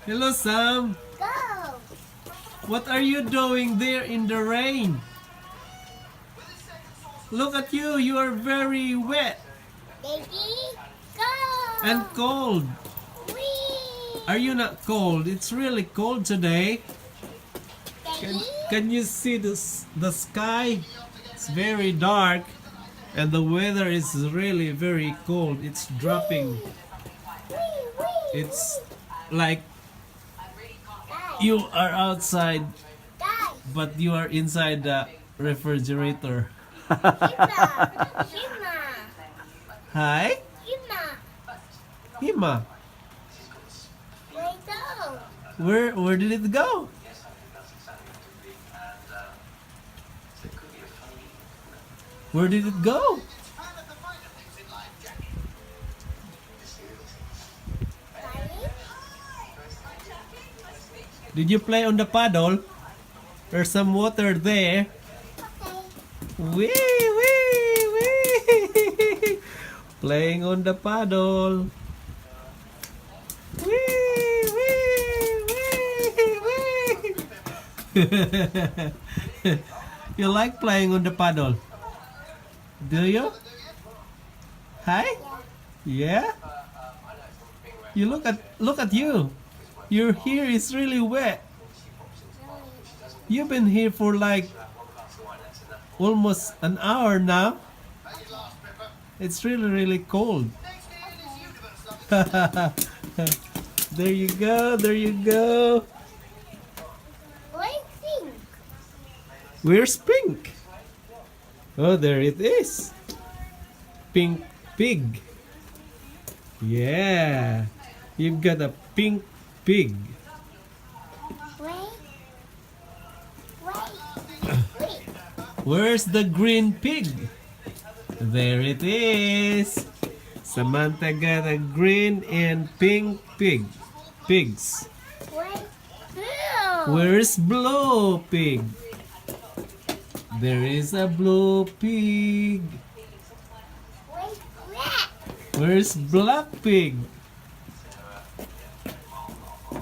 Hello, Sam. Go. What are you doing there in the rain? Look at you. You are very wet Baby, go. and cold. Whee. Are you not cold? It's really cold today. Can, Baby. can you see the sky? It's very dark and the weather is really very cold. It's dropping. Whee, whee, It's like Guys, you are outside guys. but you are inside the refrigerator. Hima. Hima. Hi, Hima. Hima. Where go? Where did it go? Where did it go? Daddy? Did you play on the paddle? There's some water there. Okay. Wee wee wee. Playing on the paddle. Wee wee wee wee. You like playing on the paddle? Do you? Hi? Yeah? You look at you. Your hair is really wet. You've been here for like almost an hour now. It's really cold. There you go, there you go. Where's pink? Where's Pink? Oh, there it is. Pink pig. Yeah. You've got a pink pig. Wait. Wait. Where's the green pig? There it is. Samantha got a green and pink pigs. Wait. Blue. Where's blue pig? There is a blue pig. Wait. Black. Where's black pig?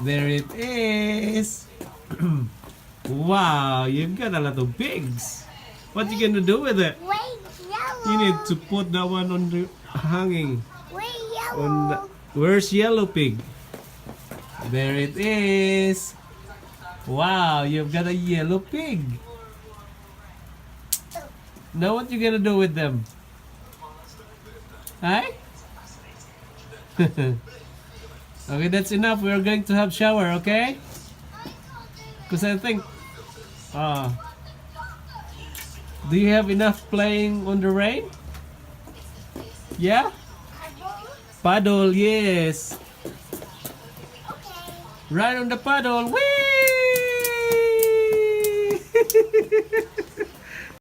There it is. Wow, you've got a lot of pigs. What you gonna do with it? Wait. Yellow. You need to put that one on the hanging. Wait. On the, Yellow. where's yellow pig? There it is. Wow, you've got a yellow pig. Now what you gonna do with them? Hi? Okay, that's enough. We are going to have shower, okay? Because I think... do you have enough playing on the rain? Yeah? Paddle, yes. Okay. Right on the paddle. Whee!